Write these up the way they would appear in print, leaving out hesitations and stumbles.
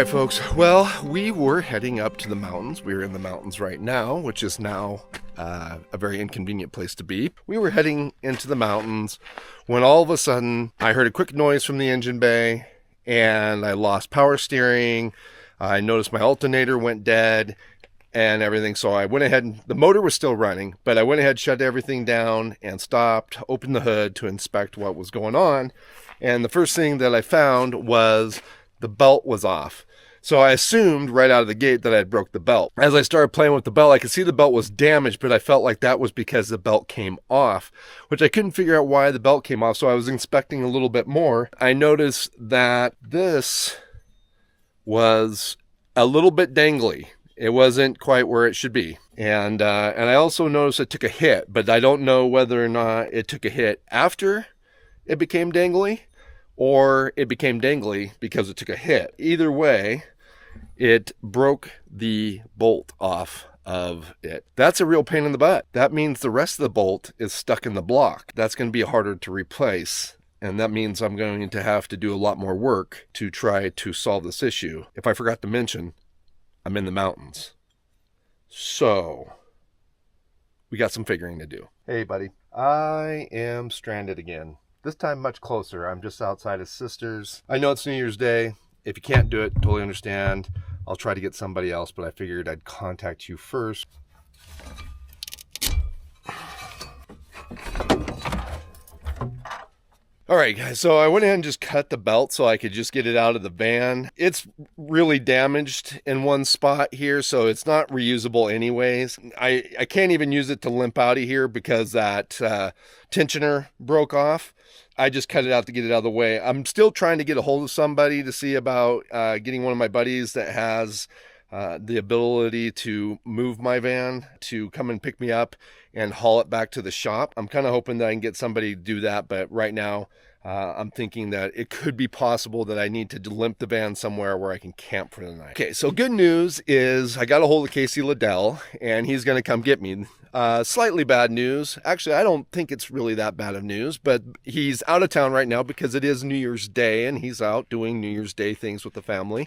right, folks. Well, we were heading up to the mountains. We are in the mountains right now, which is now a very inconvenient place to be. We were heading into the mountains when all of a sudden I heard a quick noise from the engine bay and I lost power steering. I noticed my alternator went dead and everything. So I went ahead and the motor was still running, but I went ahead, shut everything down and stopped, opened the hood to inspect what was going on. And the first thing that I found was the belt was off. So I assumed right out of the gate that I had broke the belt. As I started playing with the belt, I could see the belt was damaged, but I felt like that was because the belt came off, which I couldn't figure out why the belt came off. So I was inspecting a little bit more. I noticed that this was a little bit dangly. It wasn't quite where it should be. And I also noticed it took a hit, but I don't know whether or not it took a hit after it became dangly or it became dangly because it took a hit. Either way, it broke the bolt off of it. That's a real pain in the butt. That means the rest of the bolt is stuck in the block. That's going to be harder to replace. And that means I'm going to have to do a lot more work to try to solve this issue. If I forgot to mention, I'm in the mountains. So we got some figuring to do. Hey, buddy. I am stranded again. This time much closer. I'm just outside his sister's. I know it's New Year's Day. If you can't do it, totally understand. I'll try to get somebody else, but I figured I'd contact you first. All right, guys, so I went ahead and just cut the belt so I could just get it out of the van. It's really damaged in one spot here, so it's not reusable anyways. I can't even use it to limp out of here because that tensioner broke off. I just cut it out to get it out of the way. I'm still trying to get a hold of somebody to see about getting one of my buddies that has the ability to move my van to come and pick me up and haul it back to the shop. I'm kind of hoping that I can get somebody to do that, but right now I'm thinking that it could be possible that I need to limp the van somewhere where I can camp for the night. Okay, so good news is I got a hold of Casey Liddell and he's going to come get me. Slightly bad news. Actually, I don't think it's really that bad of news, but he's out of town right now because it is New Year's Day and he's out doing New Year's Day things with the family.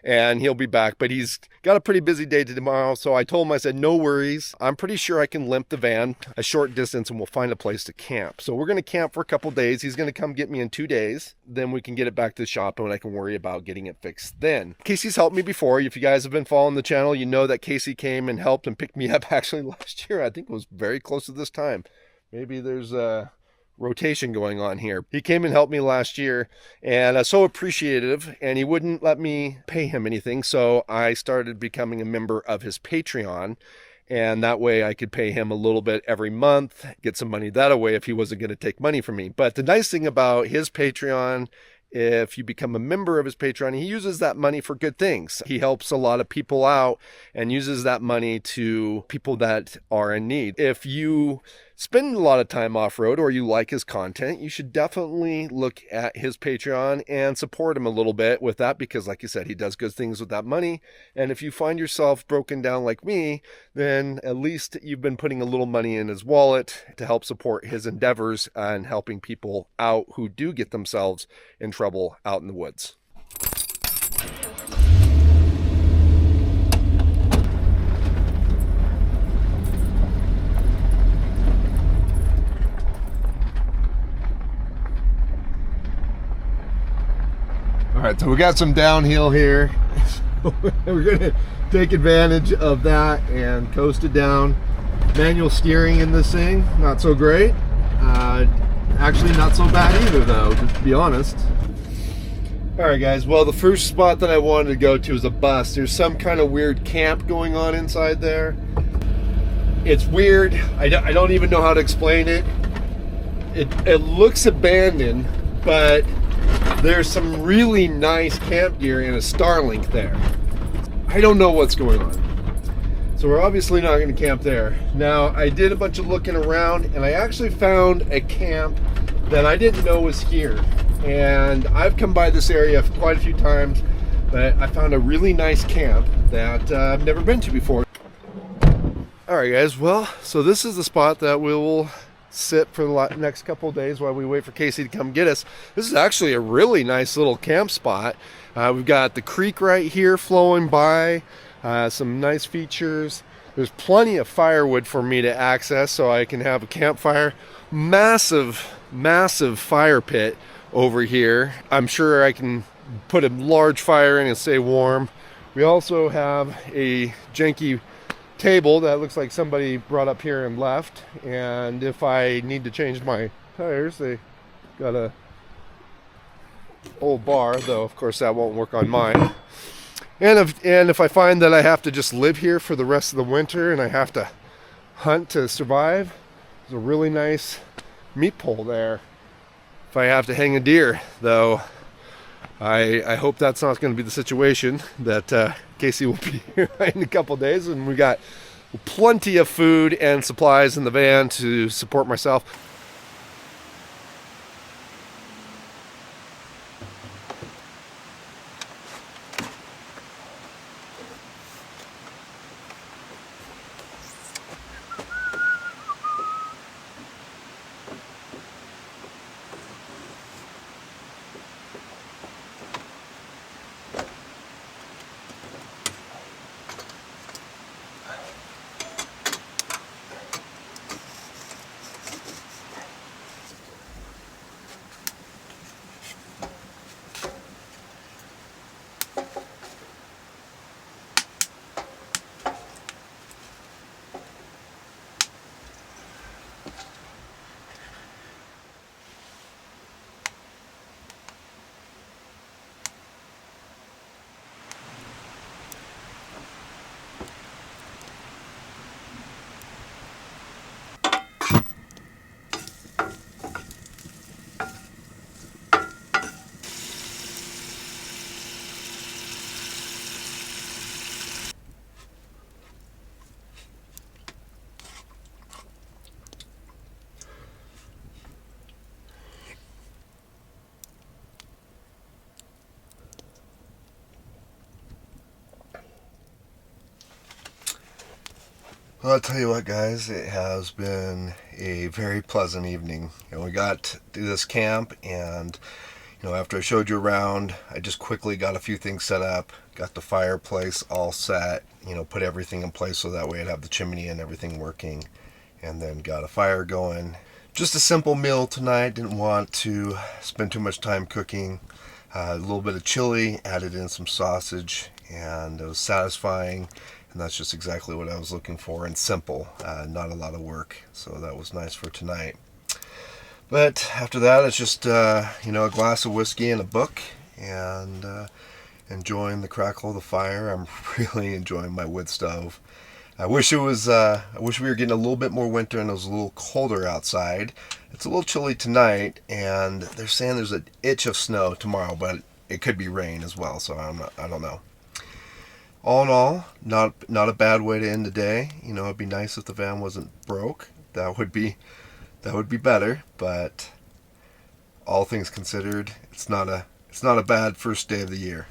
And he'll be back, but he's got a pretty busy day tomorrow. So I told him, I said, no worries. I'm pretty sure I can limp the van a short distance and we'll find a place to camp. So we're going to camp for a couple days. He's going to come get me in 2 days. Then we can get it back to the shop and I can worry about getting it fixed then. Casey's helped me before. If you guys have been following the channel, you know that Casey came and helped and picked me up actually last year. I think it was very close to this time. Maybe there's a rotation going on here. He came and helped me last year and so appreciative, and he wouldn't let me pay him anything, so I started becoming a member of his Patreon, and that way I could pay him a little bit every month, get some money that way if he wasn't going to take money from me. But the nice thing about his Patreon, if you become a member of his Patreon, he uses that money for good things. He helps a lot of people out and uses that money to people that are in need. If you spend a lot of time off-road or you like his content, you should definitely look at his Patreon and support him a little bit with that because, like you said, he does good things with that money. And if you find yourself broken down like me, then at least you've been putting a little money in his wallet to help support his endeavors and helping people out who do get themselves in trouble out in the woods. All right, so we got some downhill here. We're gonna take advantage of that and coast it down. Manual steering in this thing, not so great. Actually not so bad either though, to be honest. All right guys, well the first spot that I wanted to go to is a bus. There's some kind of weird camp going on inside there. It's weird, I don't even know how to explain it. It looks abandoned, but there's some really nice camp gear and a Starlink there. I don't know what's going on. So we're obviously not going to camp there. Now, I did a bunch of looking around and I actually found a camp that I didn't know was here. And I've come by this area quite a few times, but I found a really nice camp that I've never been to before. All right, guys. Well, so this is the spot that we will sit for the next couple of days while we wait for Casey to come get us. This is actually a really nice little camp spot. We've got the creek right here flowing by, some nice features. There's plenty of firewood for me to access so I can have a campfire. Massive, massive fire pit over here. I'm sure I can put a large fire in and stay warm. We also have a janky table that looks like somebody brought up here and left. And if I need to change my tires, they got a old bar, though of course that won't work on mine. And if I find that I have to just live here for the rest of the winter and I have to hunt to survive, there's a really nice meat pole there. If I have to hang a deer, though, I hope that's not going to be the situation. That Casey will be here in a couple days, and we got plenty of food and supplies in the van to support myself. Well, I'll tell you what, guys, it has been a very pleasant evening. We got to this camp, and after I showed you around, I just quickly got a few things set up, got the fireplace all set, put everything in place so that way I'd have the chimney and everything working, and then got a fire going. Just a simple meal tonight. Didn't want to spend too much time cooking. A little bit of chili, added in some sausage, and it was satisfying. And that's just exactly what I was looking for, and simple, not a lot of work. So that was nice for tonight. But after that, it's just a glass of whiskey and a book, and enjoying the crackle of the fire. I'm really enjoying my wood stove. I wish we were getting a little bit more winter and it was a little colder outside. It's a little chilly tonight, and they're saying there's an itch of snow tomorrow, but it could be rain as well. So I don't know. All in all, not a bad way to end the day. It'd be nice if the van wasn't broke. That would be better. But all things considered, it's not a bad first day of the year.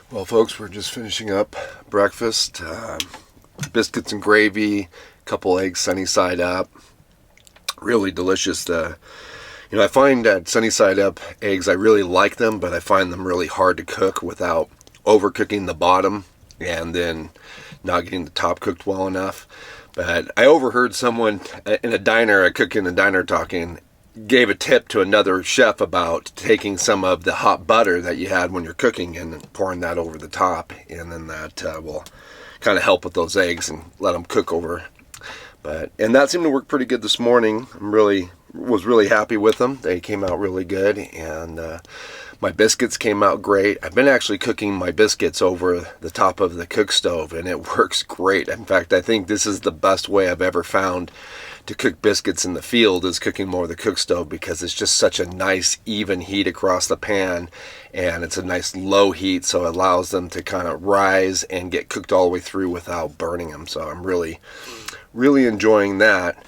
Well, folks, we're just finishing up breakfast. Biscuits and gravy, couple eggs sunny side up. Really delicious. I find that sunny side up eggs, I really like them, but I find them really hard to cook without overcooking the bottom and then not getting the top cooked well enough. But I overheard someone in a diner, a cook in a diner talking, gave a tip to another chef about taking some of the hot butter that you had when you're cooking and pouring that over the top, and then that will kind of help with those eggs and let them cook over. And that seemed to work pretty good this morning. Was really happy with them. They came out really good, and my biscuits came out great. I've been actually cooking my biscuits over the top of the cook stove, and it works great. In fact, I think this is the best way I've ever found to cook biscuits in the field, is cooking more of the cook stove, because it's just such a nice even heat across the pan, and it's a nice low heat, so it allows them to kind of rise and get cooked all the way through without burning them. So I'm really enjoying that.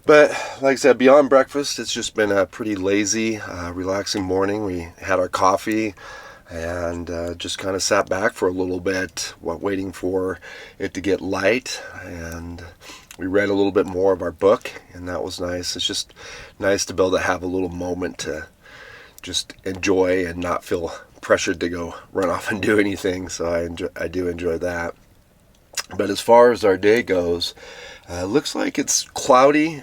But like I said, beyond breakfast, it's just been a pretty lazy, relaxing morning. We had our coffee. and just kind of sat back for a little bit while waiting for it to get light, and we read a little bit more of our book, and that was nice. It's just nice to be able to have a little moment to just enjoy and not feel pressured to go run off and do anything. So I do enjoy that. But as far as our day goes, looks like it's cloudy.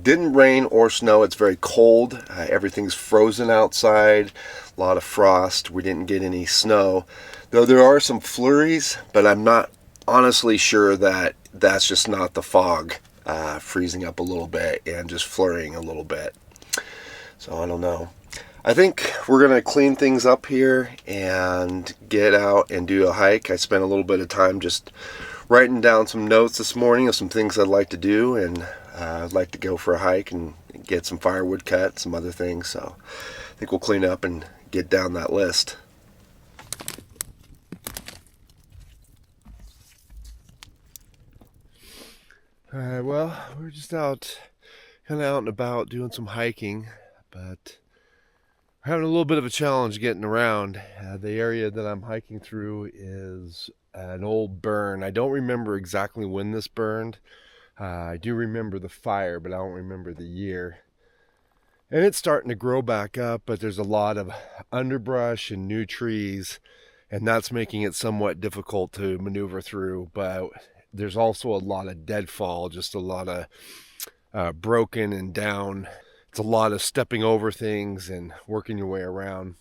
Didn't rain or snow. It's very cold. Everything's frozen outside. A lot of frost. We didn't get any snow, though there are some flurries, but I'm not honestly sure that that's just not the fog freezing up a little bit and just flurrying a little bit. So I don't know. I think we're going to clean things up here and get out and do a hike. I spent a little bit of time just writing down some notes this morning of some things I'd like to do, and I'd like to go for a hike and get some firewood cut, some other things. So I think we'll clean up and get down that list. Alright, well, we're just kind of out and about doing some hiking, but we're having a little bit of a challenge getting around. The area that I'm hiking through is an old burn. I don't remember exactly when this burned. I do remember the fire, but I don't remember the year. And it's starting to grow back up, but there's a lot of underbrush and new trees, and that's making it somewhat difficult to maneuver through. But there's also a lot of deadfall, just a lot of broken and down. It's a lot of stepping over things and working your way around.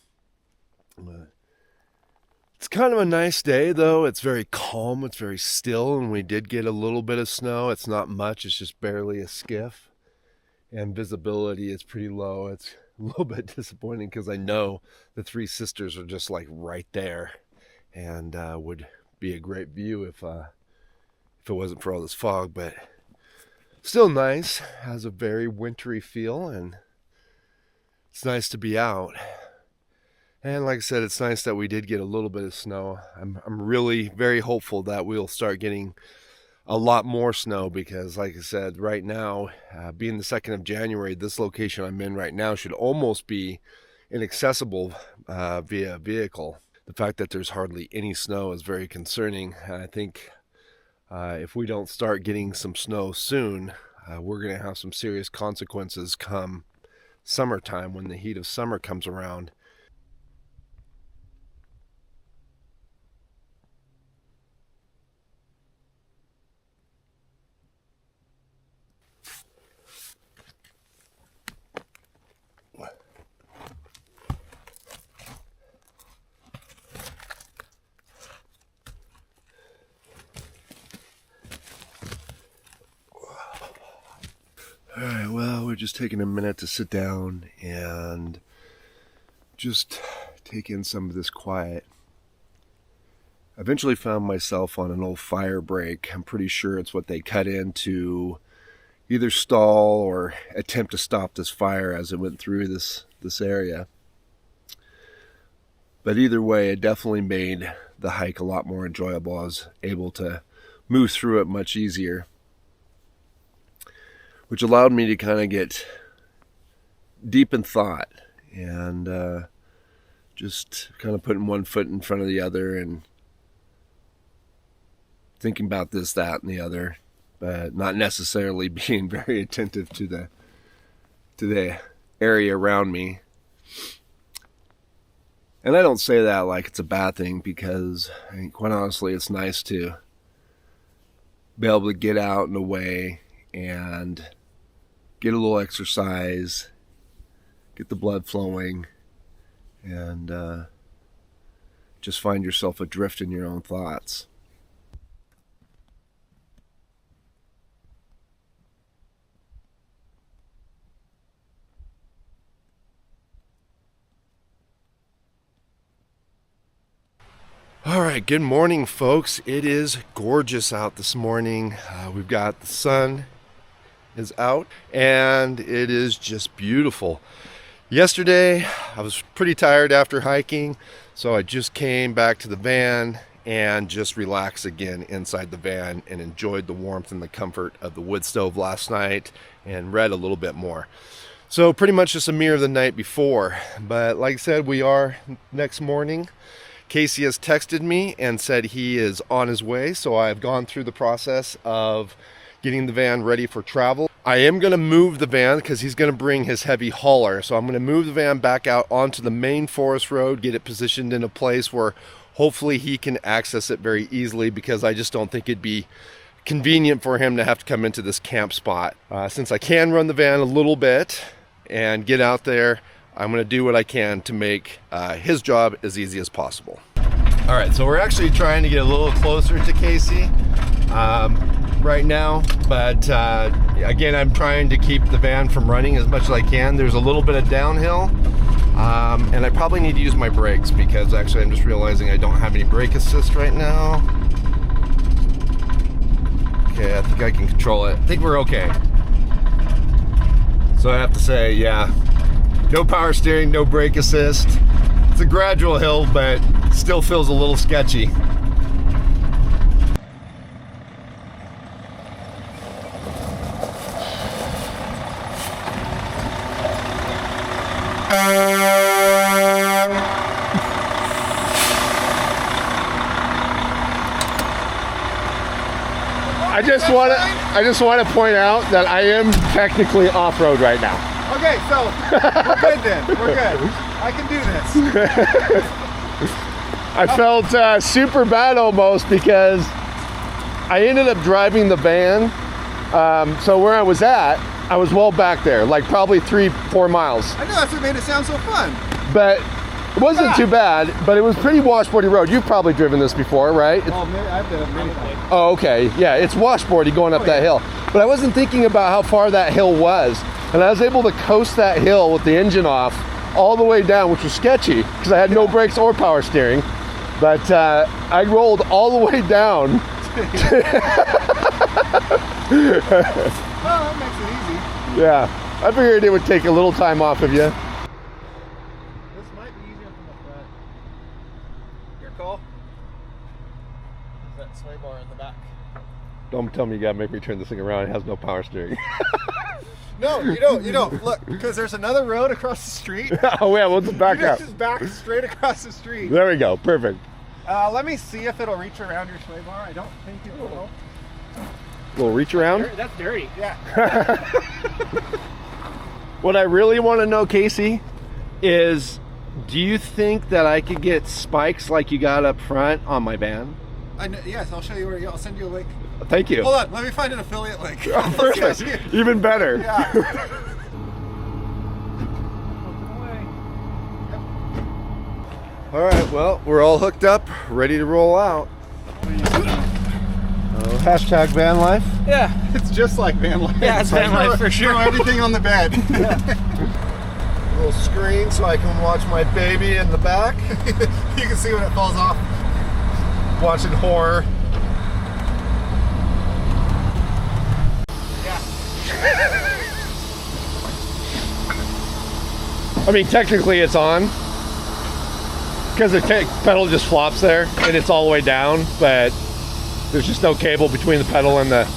It's kind of a nice day, though. It's very calm. It's very still, and we did get a little bit of snow. It's not much. It's just barely a skiff, and visibility is pretty low. It's a little bit disappointing because I know the Three Sisters are just like right there, and would be a great view if it wasn't for all this fog, but still nice. Has a very wintry feel, and it's nice to be out. And like I said, it's nice that we did get a little bit of snow. I'm really very hopeful that we'll start getting a lot more snow, because like I said, right now, being the 2nd of January, this location I'm in right now should almost be inaccessible via vehicle. The fact that there's hardly any snow is very concerning. I think if we don't start getting some snow soon, we're going to have some serious consequences come summertime, when the heat of summer comes around. Alright, well, we're just taking a minute to sit down and just take in some of this quiet. I eventually found myself on an old fire break. I'm pretty sure it's what they cut in to either stall or attempt to stop this fire as it went through this area. But either way, it definitely made the hike a lot more enjoyable. I was able to move through it much easier, which allowed me to kind of get deep in thought and just kind of putting one foot in front of the other and thinking about this, that, and the other, but not necessarily being very attentive to the area around me. And I don't say that like it's a bad thing, because I mean, quite honestly, it's nice to be able to get out and away and get a little exercise, get the blood flowing, and just find yourself adrift in your own thoughts. All right, good morning, folks. It is gorgeous out this morning. We've got the sun is out, and it is just beautiful. Yesterday, I was pretty tired after hiking, so I just came back to the van and just relaxed again inside the van and enjoyed the warmth and the comfort of the wood stove last night and read a little bit more. So pretty much just a mirror of the night before. But like I said, we are next morning. Casey has texted me and said he is on his way. So I've gone through the process of getting the van ready for travel. I am going to move the van because he's going to bring his heavy hauler. So I'm going to move the van back out onto the main forest road, get it positioned in a place where hopefully he can access it very easily, because I just don't think it'd be convenient for him to have to come into this camp spot. Since I can run the van a little bit and get out there, I'm going to do what I can to make his job as easy as possible. All right, so we're actually trying to get a little closer to Casey right now, but again, I'm trying to keep the van from running as much as I can. There's a little bit of downhill, and I probably need to use my brakes, because actually I'm just realizing I don't have any brake assist right now. Okay, I think I can control it. I think we're okay. So I have to say, yeah, no power steering, no brake assist. It's a gradual hill, but still feels a little sketchy. I just want to point out that I am technically off-road right now. Okay, so we're good then. We're good. I can do this. I felt super bad almost, because I ended up driving the van. So where I was at, I was well back there, like probably 3-4 miles. I know, that's what made it sound so fun. But it wasn't too bad, but it was pretty washboardy road. You've probably driven this before, right? Oh, I've done it many times. Oh, okay. Yeah, it's washboardy going up that hill. But I wasn't thinking about how far that hill was. And I was able to coast that hill with the engine off all the way down, which was sketcy because I had no brakes or power steering. But I rolled all the way down. Well, that makes it easy. Yeah, I figured it would take a little time off of you. This might be easier from the front. Your call? Is that sway bar in the back? Don't tell me you gotta make me turn this thing around. It has no power steering. No, you don't. Look, because there's another road across the street. Oh yeah, we'll just back up. Just back straight across the street. There we go, perfect. Let me see if it'll reach around your sway bar. I don't think it will. Little reach around? That's dirty. Yeah. What I really want to know, Casey, is do you think that I could get spikes like you got up front on my van? Yes, I'll show you where. I'll send you a link. Thank you. Hold on, let me find an affiliate link. Oh, perfect. Even better. Yeah. All right, well, we're all hooked up, ready to roll out. Hashtag Vanlife. Yeah, it's just like Vanlife. Yeah, it's Vanlife for sure. Throw everything on the bed. Yeah. Little screen so I can watch my baby in the back. You can see when it falls off. Watching horror. I mean, technically it's on because the pedal just flops there and it's all the way down, but there's just no cable between the pedal and the...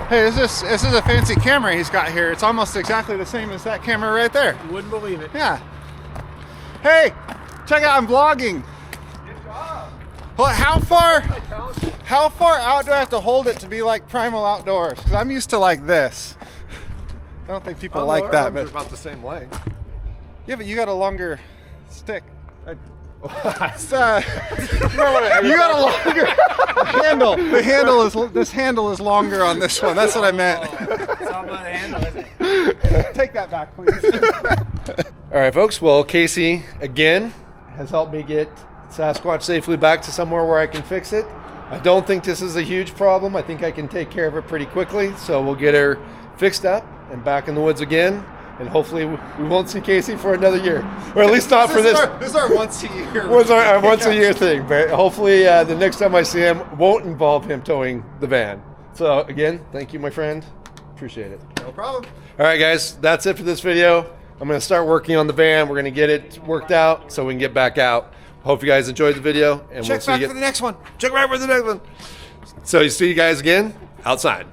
Hey, this is a fancy camera he's got here. It's almost exactly the same as that camera right there. You wouldn't believe it. Yeah. Hey, check out, I'm vlogging. Good job. Well, how far out do I have to hold it to be like Primal Outdoors? Because I'm used to like this. I don't think people like that, but about the same length. yeah, but you got a longer stick. You got a longer handle. This handle is longer on this one. That's what I meant. It's all about the handle, isn't it? Take that back, please. All right, folks. Well, Casey, again, has helped me get Sasquatch safely back to somewhere where I can fix it. I don't think this is a huge problem. I think I can take care of it pretty quickly. So we'll get her fixed up and back in the woods again. and hopefully we won't see Casey for another year, or at least not for this. This is our once a year. Was our once a year thing, but hopefully the next time I see him won't involve him towing the van. So again, thank you, my friend. Appreciate it. No problem. All right, guys, that's it for this video. I'm going to start working on the van. We're going to get it worked out so we can get back out. Hope you guys enjoyed the video, and Check we'll see back you for the next one. Check back for the next one. So you see you guys again outside.